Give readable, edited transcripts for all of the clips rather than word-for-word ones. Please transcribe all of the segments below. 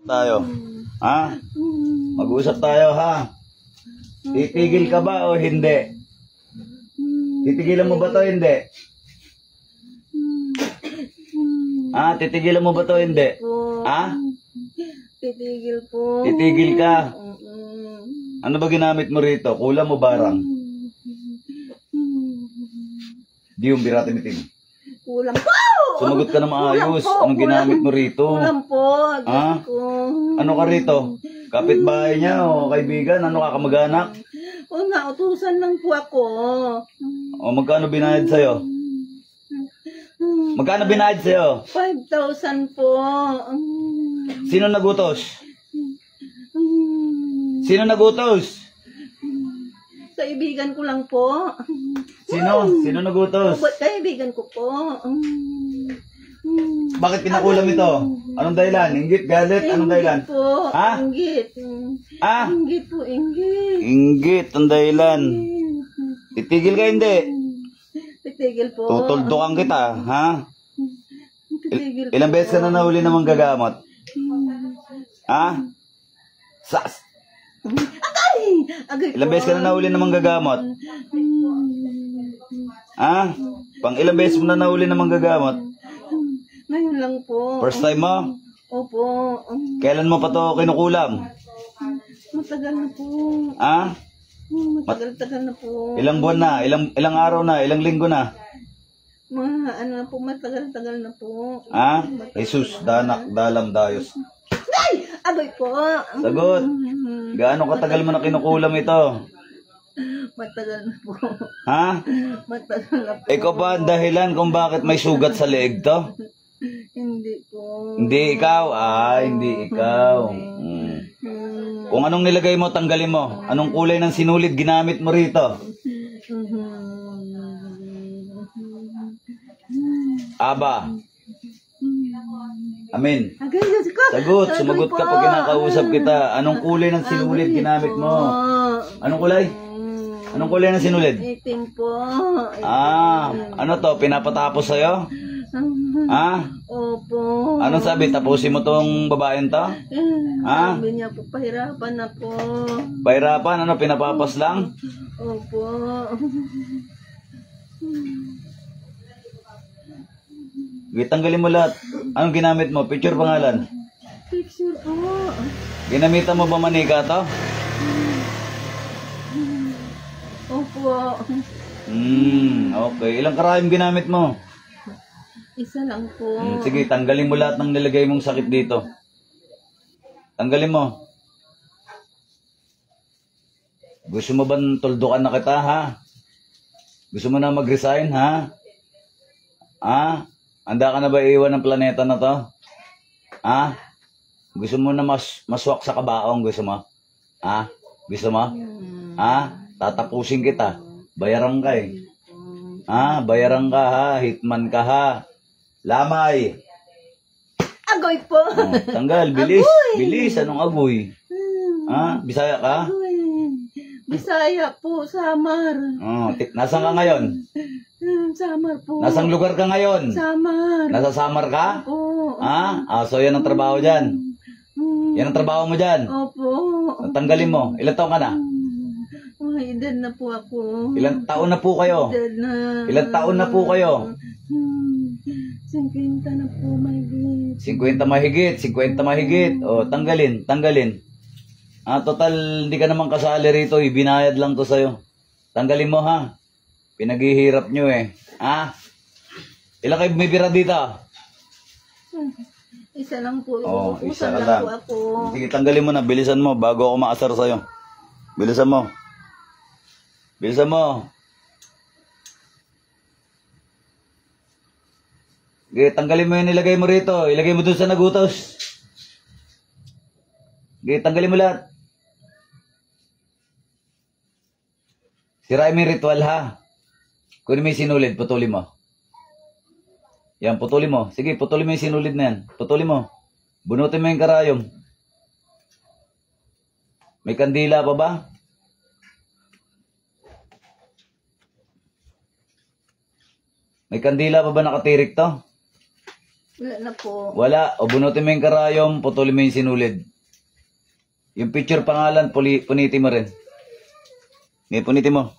Tayo. Ha? Mag-usap tayo, ha? Titigil ka ba o hindi? Titigilan mo ba to hindi? Ha? Titigilan mo ba to hindi? Ha? Titigil po. Titigil ka? Ano ba ginamit mo rito? Kulam mo barang? Di yung birate mitin. Kulang po! Sumagot ka na maayos. Anong ginamit mo rito? Kulang po. Ha? Ano ka rito? Kapitbahay niya o kaibigan? Ano ka kamag-anak? O, nautusan lang po ako. O magkano binayad sa'yo? Magkano binayad sa'yo? 5,000 po. Sino nagutos? Sino nagutos? Kaibigan ko lang po. Sino? Sino nagutos? Kaibigan ko po. Bakit pinakulam ito? Anong dahilan? Inggit, galit? Anong dahilan? Inggit po. Ha? Inggit. Ha? Inggit po, inggit. Inggit, ang dahilan. Titigil ka hindi? Titigil po. Tutuldukan kita, ha? Titigil Ilang beses ka na nahuli ng manggagamot? Ha? Sas! Agay Ilang beses ka na nahuli ng manggagamot? Ha? Pang ilang beses mo na nahuli ng manggagamot? Ngayon lang po. First time mo? Opo. Kailan mo pa to kinukulam? Matagal na po. Ha? Matagal-tagal na po. Ilang buwan na? Ilang araw na? Ilang linggo na? Mga ano na po, matagal-tagal na po. Ha? Jesus, danak, dalam, dayos. Ay! Agay po. Sagot. Gaano katagal mo na kinukulam ito? Matagal na po. Ha? Matagal na po. Ikaw ba ang dahilan kung bakit may sugat sa leeg to? Hindi po. Hindi ikaw? Hindi ikaw. Kung anong nilagay mo, tanggalin mo. Anong kulay ng sinulid ginamit mo rito? Aba. Amen. Agay, Diyos ko. Sagot, sumagot ka pag kinakausap kita. Anong kulay ng sinulid ginamit mo? Anong kulay? Anong kulay ng sinulid? Itim po. Ano to? Pinapatapos sa'yo? Opo. Anong sabi? Tapusin mo tong babaeng to? Sabi niya po, pahirapan na po. Pahirapan? Ano? Pinapapas lang? Opo. Tanggalin mo lahat. Anong ginamit mo? Picture pangalan? Picture po. Ginamitan mo ba manika to? Opo. Okay. Ilang karayom ginamit mo? Isa lang po. Sige, tanggalin mo lahat ng nilagay mong sakit dito. Tanggalin mo. Gusto mo ba tuldukan na kita, ha? Gusto mo na mag-resign, ha? Handa ka na ba iiwan ng planeta na to? Gusto mo na maswak sa kabaong, gusto mo? Gusto mo? Tatapusin kita. Bayaran ka eh. Bayaran ka, ha? Hitman ka, ha? Lamay. Agoy po. Tanggal, bilis. Agoy. Bilis, anong agoy? Bisaya ka? Agoy. Bisaya po, Samar. Nasaan ka ngayon? Samar po. Nasang lugar ka ngayon? Samar. Nasa Samar ka? Opo. So yan ang trabaho dyan. Yan ang trabaho mo dyan. Opo. Tanggalin mo. Ilan taon ka na? Edad na po ako. Ilang taon na po kayo? Edad na. Ilang taon na po kayo? 50 na po, mahigit. 50 mahigit, 50 mahigit. Tanggalin. Total, hindi ka naman kasali rito. Binayad lang to sa'yo. Tanggalin mo, ha? Pinaghihirap nyo eh. Ilang kayo may bira dito? Isa lang po. Isa ka lang lang. po ako. Sige, tanggalin mo na. Bilisan mo bago ako maasar sa'yo. Bilisan mo. Bilisan mo. Sige, tanggalin mo yung nilagay mo rito. Ilagay mo dun sa nagutos. Sige, tanggalin mo lahat. Sirain mo yung ritual, ha? Kunin mo yung sinulid, putulin mo. Yan, putulin mo. Sige, putulin mo yung sinulid na yan. Putulin mo. Bunutin mo yung karayom. May kandila pa ba? May kandila pa ba nakatirik to? Wala na po. Wala. O bunutin mo yung karayom, putulin mo yung sinulid. Yung picture pangalan, punitin mo rin. Ngayon, punitin mo.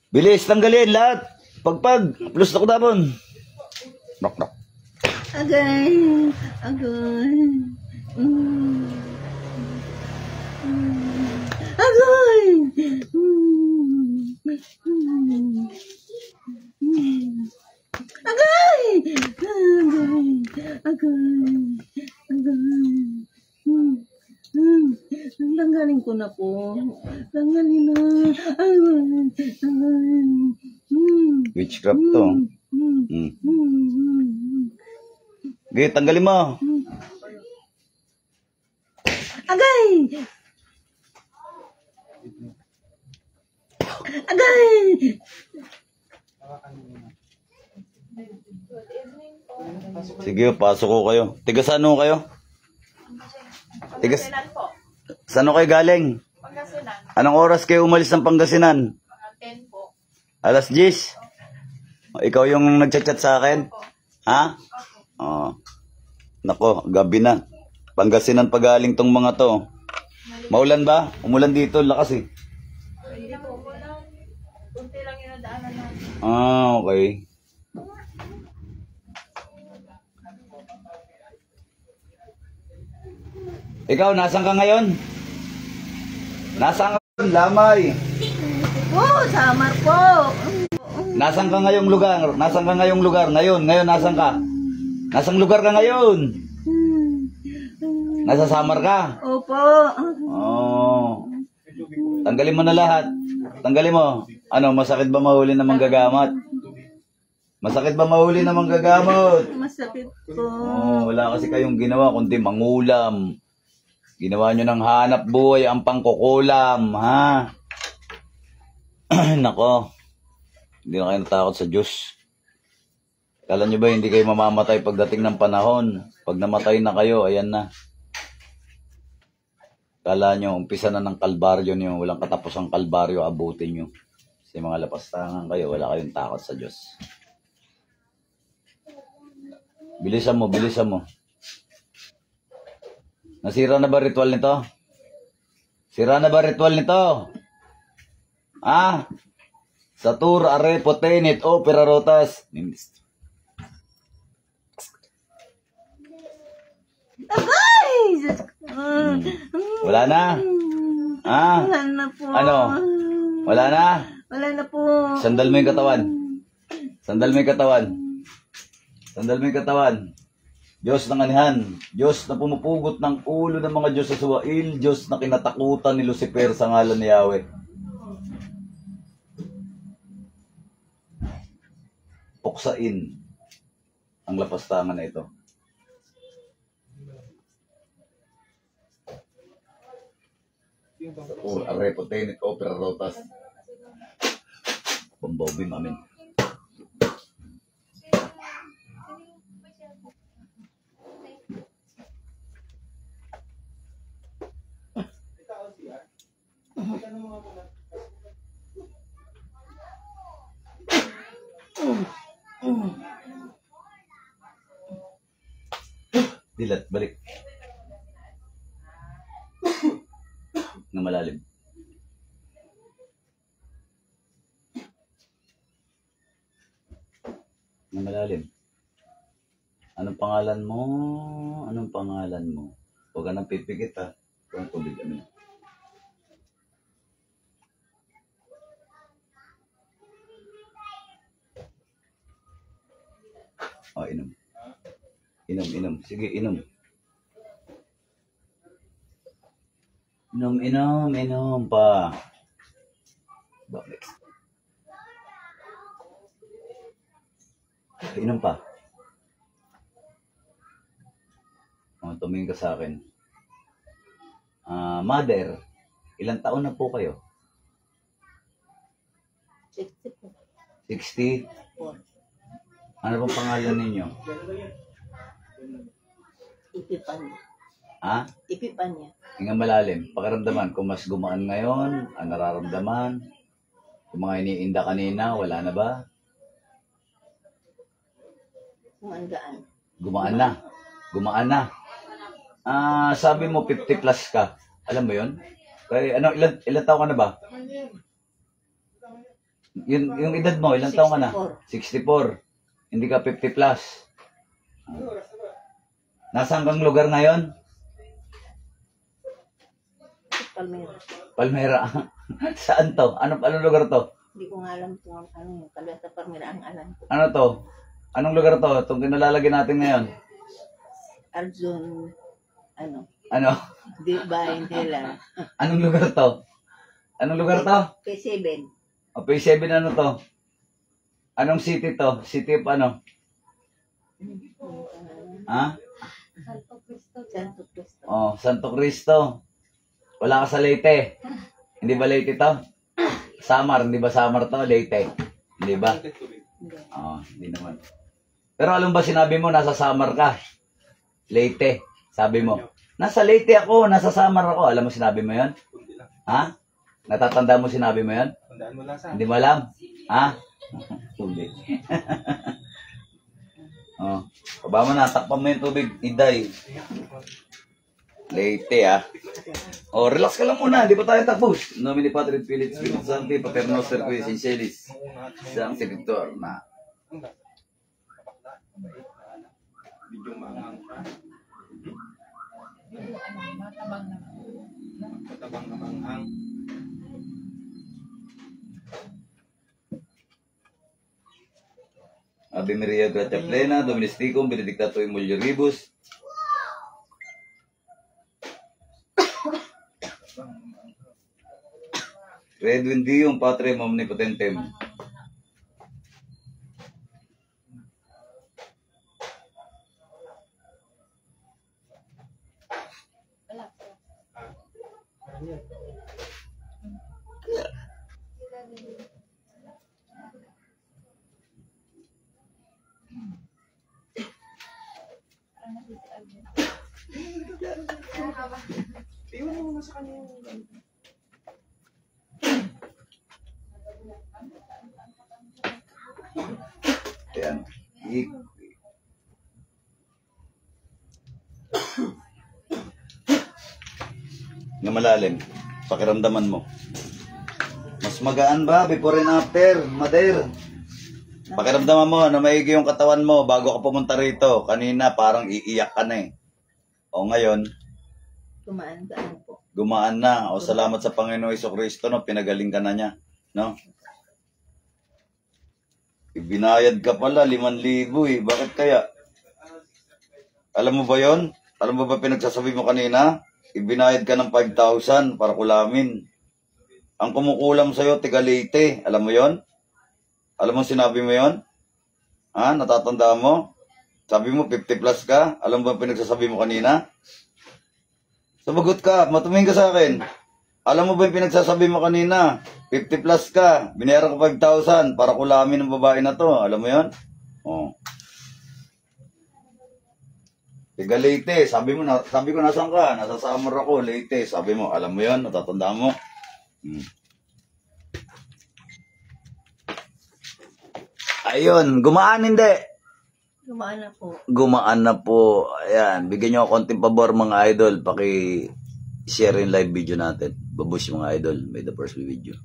Bilis, tanggalin lahat. Pagpag, plus na kudabon. Knock, knock. Agay. Agay. Mm. Agay. Agay. Agay. Tanggalin ko na po. Tanggalin na. Witchcraft to. Okay, tanggalin mo. Agay! Agay! Sige, pasok ko kayo. Tiga saan ho kayo? Tiga saan ho kayo galing? Pangasinan. Anong oras kayo umalis ng Pangasinan? Mga 10 po. Alas 10? O, ikaw yung nagchat-chat sa akin? Ha? Oh. Nako, gabi na. Pangasinan pagaling tong mga to. Maulan ba? Umulan dito, lakas eh. Hindi po po lang. Kunti lang yung nadaanan namin. Ah, okay. Ikaw, nasan ka ngayon? Nasan ka ngayon, Lamay? Po, samar po. Nasan ka ngayong lugar? Nasan ka ngayong lugar? Ngayon, nasan ka? Nasang lugar ka ngayon? Nasa Samar ka? Opo. Oh. Tanggalin mo na lahat. Tanggalin mo. Ano, masakit ba mahuli na manggagamat? Masakit ba mahuli na manggagamot? Masakit po. Oh, wala kasi kayong ginawa kundi mangulam. Ginawa nyo ng hanap buhay ang pangkukulam, ha? Nako. Hindi na kayo natakot sa Diyos. Kala nyo ba hindi kayo mamamatay pagdating ng panahon? Pag namatay na kayo, ayan na. Kala nyo, umpisa na ng kalbaryo nyo, walang katapos ang kalbaryo, abutin nyo. Kasi mga lapastangan kayo, wala kayong takot sa Diyos. Bilisan mo, bilisan mo. Nasira na ba ritual nito? Sira na ba ritual nito? Ah? Satur, are, potenit, opera, rotas. Agay! Wala na? Ah? Wala na po. Ano? Wala na? Wala na po. Sandal mo yung katawan. Sandal mo yung katawan. Sandal mo yung katawan. Diyos ng anihan. Diyos na pumupugot ng ulo ng mga Diyos sa suwail. Diyos na kinatakutan ni Lucifer sa ngalan ni Yahweh. Puksain ang lapastangan na ito. Satur, are, potenit, opera, rotas. Pambobim, amin. Dilat, balik. Na malalim. Na malalim. Anong pangalan mo? Anong pangalan mo? Huwag ka nang pipikit ha. Huwag ang tubig amin. O, inom. Inom, inom. Sige, inom. Inom, inom, inom pa. Bakit? Inom pa. O, tumingin ka sa akin. Mother, ilang taon na po kayo? 60 po. 60? Ano pong pangalan ninyo? Ipipanya. Ha? Ipipanya. Hinga malalim. Pakiramdaman kung mas gumaan ngayon, ang nararamdaman. Yung mga iniinda kanina, wala na ba? Kumandaan. Gumaan na. Gumaan na. Sabi mo 50 plus ka. Alam mo yun? Kaya, ilan taon ka na ba? Yung edad mo, ilan taon ka na? 64. Hindi ka 50 plus. Nasaan kang lugar ngayon? Palmera. Palmera. Saan to? Anong lugar to? Hindi ko nga alam kung ano yung Kaleta Palmera ang alam ko. Ano to? Anong lugar to? Itong kinalalagyan natin ngayon. Arjun, ano, Ano? di ba, hindi lang. Anong lugar to? Anong lugar to? P7. O, P7 ano to? Anong city to? City of ano? Ha? Santo Cristo. Santo Cristo. Oh, Santo Cristo. Wala ka sa Leyte. Hindi ba Leyte to? Samar, hindi ba Samar to? Leyte. Hindi ba? Hindi. Hindi naman. Pero alam ba sinabi mo nasa Samar ka? Leyte. Sabi mo. Nasa Leyte ako, nasa Samar ako. Alam mo sinabi mo 'yon? Ha? Natatanda mo sinabi mo 'yon? Tandaan mo lang sa. Hindi mo alam? Ha? Tubig. Baba mo na, takpan mo yung tubig, Iday. Leyte, relax ka lang muna, di ba tayo tapos? Nomini Patri Philip Spirit Sancti, Paterno Serquis Sincelis, Sang Secretor na. Medyo maangang pa. Matabang na manghang. Ave Maria Gratia Plena, Dominus Tecum, Benedictato in mulieribus. Credo in Deum, Patrem Omnipotentem. Iwan mo muna sa kanya yung Ayan. Nga malalim. Pakiramdaman mo. Mas magaan ba before and after, Mother? Pakiramdaman mo na maigi yung katawan mo bago ka pumunta rito. Kanina parang iiyak ka na eh. O ngayon, Kumandaan po. gumaan na. O salamat sa Panginoon Jesucristo, no? Pinagaling ka na niya. No? Ibinayad ka pala, 5,000 eh. Bakit kaya? Alam mo ba yon? Alam mo ba pinagsasabi mo kanina? Ibinayad ka ng 5,000 para kulamin. Ang kumukulam sa'yo, tiga Leyte. Alam mo yon? Alam mo sinabi mo yon? Ha? Natatanda mo? Sabi mo 50 plus ka? Alam mo ba pinagsasabi mo kanina? Sumagot ka, matumingin ka sa akin. Alam mo ba yung pinagsasabi mo kanina? 50 plus ka, binayaran ko 5,000 para kulamin ng babae na to. Alam mo yon? Oh. Tiga Leyte, sabi ko nasaan ka? Nasa Samar ako, Leyte. Sabi mo, alam mo yon? Natatanda mo? Ayun, gumaan hindi. Gumaan na po. Gumaan na po. Ayan, bigyan nyo konting pabor mga idol. Paki-share yung live video natin. Babush mga idol. May the first video.